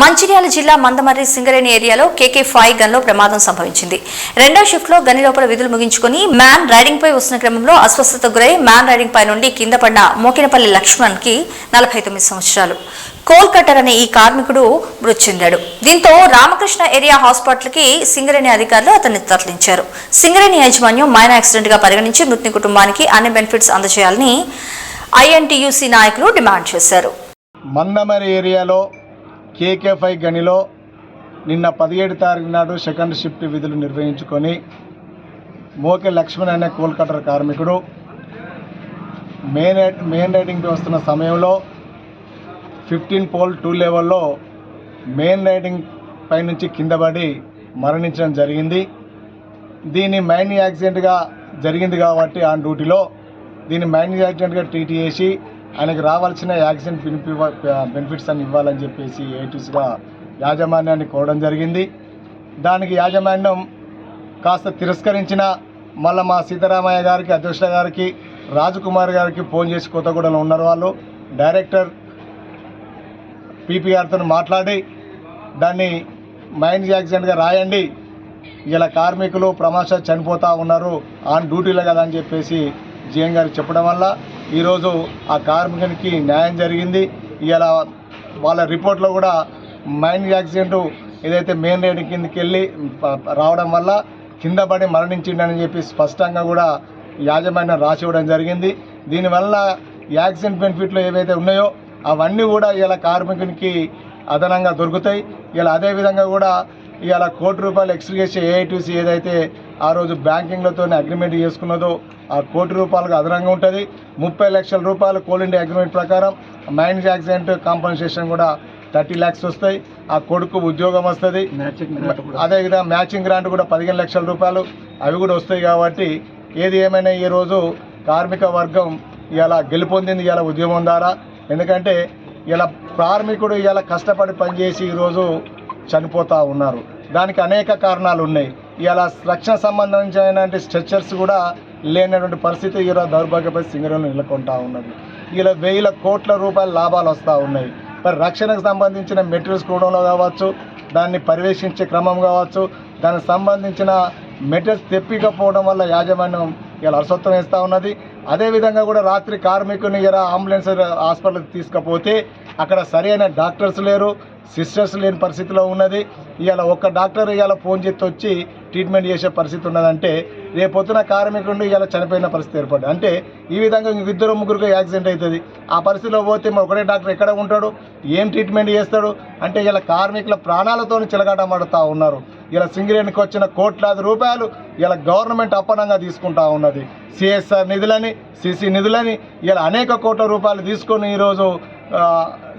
మంచిర్యాల జిల్లా మందమర్రి సింగరేణి ఏరియాలో KK5 గన్లో ప్రమాదం సంభవించింది. రెండో షిఫ్ట్లో గని లోపల విధులు ముగించుకుని మ్యాన్ రైడింగ్ పై వస్తున్న క్రమంలో అస్వస్థతకు గురై మ్యాన్ రైడింగ్ పై నుండి కింద పడ్డ మోకినపల్లి లక్ష్మణ్ కి 49 సంవత్సరాలు కోల్ కట్టర్ అనే ఈ కార్మికుడు మృతి చెందాడు. దీంతో రామకృష్ణ ఏరియా హాస్పిటల్ కి సింగరేణి అధికారులు అతన్ని తరలించారు. సింగరేణి యాజమాన్యం మైనర్ యాక్సిడెంట్ గా పరిగణించి మృతుని కుటుంబానికి అన్ని బెనిఫిట్స్ అందజేయాలని INTUC నాయకులు డిమాండ్ చేశారు. మందమరి ఏరియాలో KK5 గనిలో నిన్న 17 తారీఖు నాడు సెకండ్ షిఫ్ట్ విధులు నిర్వహించుకొని మోకే లక్ష్మణ్ అనే కోల్ కట్టర్ కార్మికుడు మెయిన్ రైడింగ్కి వస్తున్న సమయంలో 15 పోల్ 2 లెవెల్లో మెయిన్ రైడింగ్ పైనుంచి కింద పడి మరణించడం జరిగింది. దీన్ని మైన్ యాక్సిడెంట్గా జరిగింది కాబట్టి ఆన్ డ్యూటీలో దీన్ని మైన్ యాక్సిడెంట్గా ట్రీట్ చేసి ఆయనకు రావాల్సిన యాక్సిడెంట్ బెనిఫిట్స్ అని ఇవ్వాలని చెప్పేసి ఏటీసీగా యాజమాన్యాన్ని కోరడం జరిగింది. దానికి యాజమాన్యం కాస్త తిరస్కరించిన మళ్ళీ మా సీతారామయ్య గారికి, అధ్యక్షుల గారికి, రాజకుమార్ గారికి ఫోన్ చేసి కొత్తగూడలో ఉన్నారు. వాళ్ళు డైరెక్టర్ PP గారితో మాట్లాడి దాన్ని మైన్ యాక్సిడెంట్గా రాయండి, ఇలా కార్మికులు ప్రమాదశాత్తు చనిపోతూ ఉన్నారు ఆన్ డ్యూటీలో కదా అని చెప్పేసి GM గారికి చెప్పడం వల్ల ఈరోజు ఆ కార్మికునికి న్యాయం జరిగింది. ఇలా వాళ్ళ రిపోర్ట్లో కూడా మైన్ యాక్సిడెంట్ ఏదైతే మెయిన్ రైడింగ్ కిందకి వెళ్ళి రావడం వల్ల కింద పడి మరణించిండని చెప్పి స్పష్టంగా కూడా యాజమాన్యం రాసి ఇవ్వడం జరిగింది. దీనివల్ల యాక్సిడెంట్ బెనిఫిట్లు ఏవైతే ఉన్నాయో అవన్నీ కూడా ఇలా కార్మికునికి అదనంగా దొరుకుతాయి. ఇలా అదేవిధంగా కూడా ఇవాళ ₹1 కోటి ఎక్స్గ్రేషియా AITC ఏదైతే ఆ రోజు బ్యాంకింగ్లతో అగ్రిమెంట్ చేసుకున్నదో ఆ ₹1 అదనంగా ఉంటుంది. 30 లక్షల రూపాయలు కోల్ ఇండియా అగ్రిమెంట్ ప్రకారం మైన్ యాక్సిడెంట్ కాంపన్సేషన్ కూడా 30 lakhs వస్తాయి. ఆ కొడుకు ఉద్యోగం వస్తుంది. అదేవిధంగా మ్యాచింగ్ గ్రాంట్ కూడా 15 లక్షల రూపాయలు అవి కూడా వస్తాయి. కాబట్టి ఏది ఏమైనా ఈరోజు కార్మిక వర్గం ఇలా గెలుపొందింది ఇలా ఉద్యమం ద్వారా. ఎందుకంటే ఇలా కార్మికుడు ఇలా కష్టపడి పనిచేసి ఈరోజు చనిపోతూ ఉన్నారు. దానికి అనేక కారణాలు ఉన్నాయి. ఇలా రక్షణ సంబంధించిన స్ట్రక్చర్స్ కూడా లేనటువంటి పరిస్థితి ఇలా దౌర్భాగ్యపై సింగరేణి నెలకొంటా ఉన్నది. ఇలా వేల కోట్ల రూపాయల లాభాలు వస్తూ ఉన్నాయి. మరి రక్షణకు సంబంధించిన మెటీరియల్స్ కొనడంలో కావచ్చు, దాన్ని పర్యవేక్షించే క్రమం కావచ్చు, దానికి సంబంధించిన మెటీరియల్స్ తెప్పికపోవడం వల్ల యాజమాన్యం ఇలా అలసత్వం వేస్తూ ఉన్నది. అదేవిధంగా కూడా రాత్రి కార్మికుని ఇలా అంబులెన్స్ హాస్పిటల్కి తీసుకపోతే అక్కడ సరైన డాక్టర్స్ లేరు, సిస్టర్స్ లేని పరిస్థితిలో ఉన్నది. ఇవాళ ఒక్క డాక్టర్ ఇవాళ ఫోన్ చేసి వచ్చి ట్రీట్మెంట్ చేసే పరిస్థితి ఉన్నదంటే రేపొద్దున కార్మికుడు ఇలా చనిపోయిన పరిస్థితి ఏర్పడింది. అంటే ఈ విధంగా 2-3 యాక్సిడెంట్ అవుతుంది. ఆ పరిస్థితిలో పోతే మరి ఒకటే డాక్టర్ ఎక్కడ ఉంటాడు, ఏం ట్రీట్మెంట్ చేస్తాడు? అంటే ఇలా కార్మికుల ప్రాణాలతో చిలగాటమాడుతూ ఉన్నారు. ఇలా సింగరేణికి వచ్చిన కోట్లాది రూపాయలు ఇలా గవర్నమెంట్ అప్పనంగా తీసుకుంటా ఉన్నది. CSR నిధులని, CC నిధులని ఇలా అనేక కోట్ల రూపాయలు తీసుకొని ఈరోజు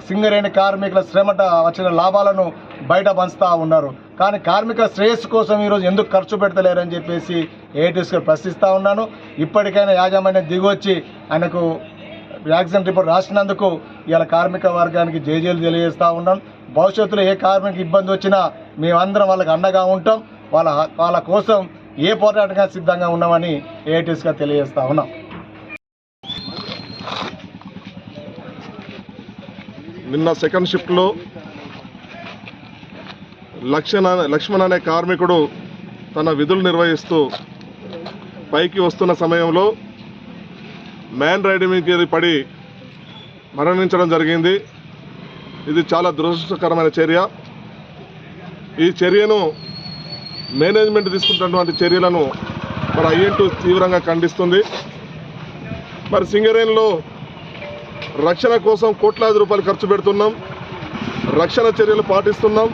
సింగరేణి కార్మికుల శ్రమట వచ్చిన లాభాలను బయట పంచుతూ ఉన్నారు. కానీ కార్మిక శ్రేయస్సు కోసం ఈరోజు ఎందుకు ఖర్చు పెడతలేరని చెప్పేసి ఏటీసీగా ప్రశ్నిస్తూ ఉన్నాను. ఇప్పటికైనా యాజమాన్యం దిగొచ్చి ఆయనకు యాక్సిడెంట్ రిపోర్ట్ రాసినందుకు ఇలా కార్మిక వర్గానికి జేజేలు తెలియజేస్తూ ఉన్నాను. భవిష్యత్తులో ఏ కార్మిక ఇబ్బంది వచ్చినా మేమందరం వాళ్ళకి అండగా ఉంటాం. వాళ్ళ కోసం ఏ పోరాటంగా సిద్ధంగా ఉన్నామని ఏటీసీగా తెలియజేస్తూ ఉన్నాం. నిన్న సెకండ్ షిఫ్ట్లో లక్ష్మణ్ అనే కార్మికుడు తన విధులు నిర్వహిస్తూ పైకి వస్తున్న సమయంలో మ్యాన్ రైడింగ్కి పడి మరణించడం జరిగింది. ఇది చాలా దురదృష్టకరమైన చర్య. ఈ చర్యను మేనేజ్మెంట్ తీసుకుంటున్నటువంటి చర్యలను మరి INTUC తీవ్రంగా ఖండిస్తుంది. మరి సింగరేణిలో రక్షణ కోసం కోట్లాది రూపాయలు ఖర్చు పెడుతున్నాం, రక్షణ చర్యలు పాటిస్తున్నాం.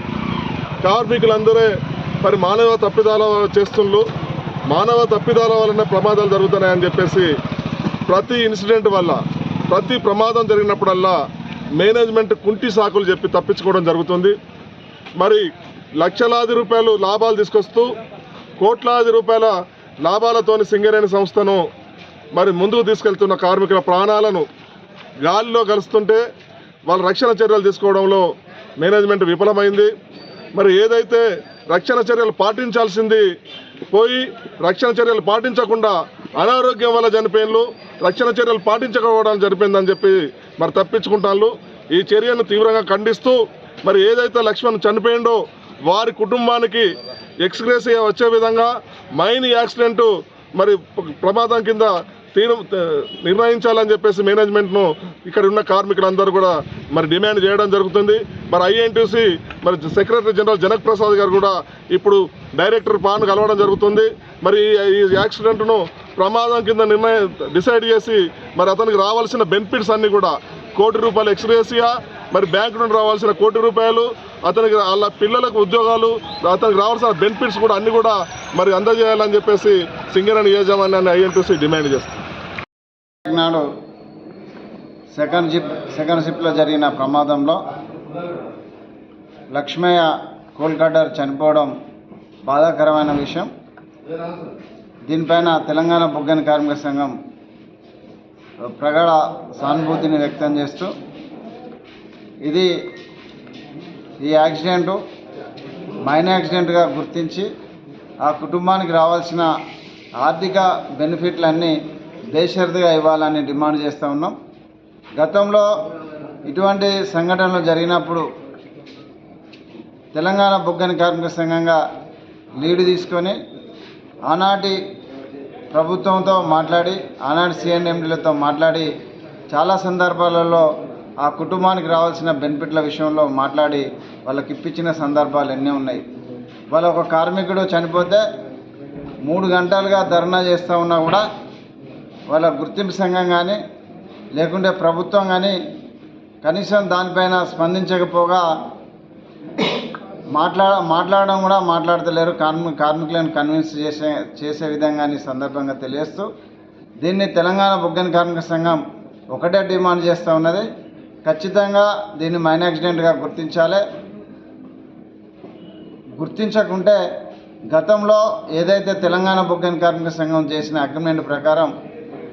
కార్మికులందరూ మరి మానవ తప్పిదాల చేస్తున్నారు. మానవ తప్పిదాల వలన ప్రమాదాలు జరుగుతున్నాయని చెప్పేసి ప్రతి ఇన్సిడెంట్ వల్ల, ప్రతి ప్రమాదం జరిగినప్పుడల్లా మేనేజ్మెంట్ కుంటి సాకులు చెప్పి తప్పించుకోవడం జరుగుతుంది. మరి లక్షలాది రూపాయలు లాభాలు తీసుకొస్తూ కోట్లాది రూపాయల లాభాలతోని సింగరేణి సంస్థను మరి ముందుకు తీసుకెళ్తున్న కార్మికుల ప్రాణాలను గాలిలో కలుస్తుంటే వాళ్ళ రక్షణ చర్యలు తీసుకోవడంలో మేనేజ్మెంట్ విఫలమైంది. మరి ఏదైతే రక్షణ చర్యలు పాటించాల్సింది పోయి రక్షణ చర్యలు పాటించకుండా అనారోగ్యం వల్ల చనిపోయినలు, రక్షణ చర్యలు పాటించకపోవడం జరిపిందని చెప్పి మరి తప్పించుకుంటాను. ఈ చర్యను తీవ్రంగా ఖండిస్తూ మరి ఏదైతే లక్ష్మణ్ చనిపోయిండో వారి కుటుంబానికి ఎక్స్గ్రేసియా వచ్చే విధంగా మైన్ యాక్సిడెంట్ మరి ప్రమాదం కింద నిర్ణయించాలని చెప్పేసి మేనేజ్మెంట్ను ఇక్కడ ఉన్న కార్మికులందరూ కూడా మరి డిమాండ్ చేయడం జరుగుతుంది. మరి ఐఎన్టీసీ మరి సెక్రటరీ జనరల్ జనక్ ప్రసాద్ గారు కూడా ఇప్పుడు డైరెక్టర్ పాన్ కలవడం జరుగుతుంది. మరి ఈ యాక్సిడెంట్ను ప్రమాదం కింద డిసైడ్ చేసి మరి అతనికి రావాల్సిన బెనిఫిట్స్ అన్నీ కూడా ₹1,00,00,000 ఎక్స్గ్రేసియా, మరి బ్యాంకు నుండి రావాల్సిన ₹1,00,00,000, అతనికి వాళ్ళ పిల్లలకు ఉద్యోగాలు, అతనికి రావాల్సిన బెనిఫిట్స్ కూడా అన్నీ కూడా మరి అందజేయాలని చెప్పేసి సింగరేణి యాజమాన్యాన్ని ఐఎన్టీసీ డిమాండ్ చేస్తుంది. నాడు సెకండ్ షిఫ్ట్లో జరిగిన ప్రమాదంలో లక్ష్మయ్య కోల్కటర్ చనిపోవడం బాధాకరమైన విషయం. దీనిపైన తెలంగాణ బొగ్గని కార్మిక సంఘం ప్రగాఢ సానుభూతిని వ్యక్తం చేస్తూ ఈ యాక్సిడెంటు మైన్ యాక్సిడెంట్గా గుర్తించి ఆ కుటుంబానికి రావాల్సిన ఆర్థిక బెనిఫిట్లన్నీ బేషరతుగా ఇవ్వాలని డిమాండ్ చేస్తూ ఉన్నాం. గతంలో ఇటువంటి సంఘటనలు జరిగినప్పుడు తెలంగాణ బొగ్గని కార్మిక సంఘంగా లీడ్ తీసుకొని ఆనాటి ప్రభుత్వంతో మాట్లాడి, ఆనాటి సిఎన్ఎండీలతో మాట్లాడి చాలా సందర్భాలలో ఆ కుటుంబానికి రావాల్సిన బెనిఫిట్ల విషయంలో మాట్లాడి వాళ్ళకి ఇప్పించిన సందర్భాలు ఎన్నో ఉన్నాయి. వాళ్ళ ఒక కార్మికుడు చనిపోతే 3 గంటలుగా ధర్నా చేస్తూ ఉన్నా కూడా వాళ్ళ గుర్తింపు సంఘం కానీ లేకుంటే ప్రభుత్వం కానీ కనీసం దానిపైన స్పందించకపోగా మాట్లాడడం కూడా మాట్లాడతలేరు. కార్మికులను కన్విన్స్ చేసే విధంగా ఈ సందర్భంగా తెలియజేస్తూ దీన్ని తెలంగాణ బొగ్గని కార్మిక సంఘం ఒకటే డిమాండ్ చేస్తూ ఉన్నది, ఖచ్చితంగా దీన్ని మైన్ యాక్సిడెంట్గా గుర్తించాలి. గుర్తించకుంటే గతంలో ఏదైతే తెలంగాణ బొగ్గని కార్మిక సంఘం చేసిన అగ్రిమెంట్ ప్రకారం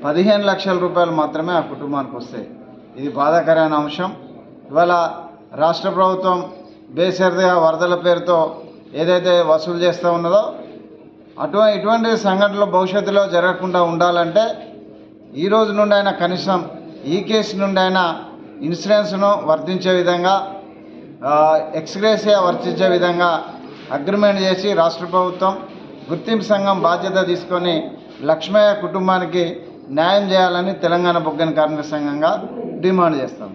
15 లక్షల రూపాయలు మాత్రమే ఆ కుటుంబానికి వస్తాయి. ఇది బాధాకరమైన అంశం. ఇవాళ రాష్ట్ర ప్రభుత్వం బేషరతుగా వరదల పేరుతో ఏదైతే వసూలు చేస్తూ ఉన్నదో ఇటువంటి సంఘటనలు భవిష్యత్తులో జరగకుండా ఉండాలంటే ఈ రోజు నుండి అయినా కనీసం ఈ కేసు నుండి అయినా ఇన్సూరెన్స్ను వర్తించే విధంగా, ఎక్స్గ్రేసియా వర్తించే విధంగా అగ్రిమెంట్ చేసి రాష్ట్ర ప్రభుత్వం గుర్తింపు సంఘం బాధ్యత తీసుకొని లక్ష్మయ్య కుటుంబానికి న్యాయం చేయాలని తెలంగాణ బొగ్గని కార్మిక సంఘంగా డిమాండ్ చేస్తాం.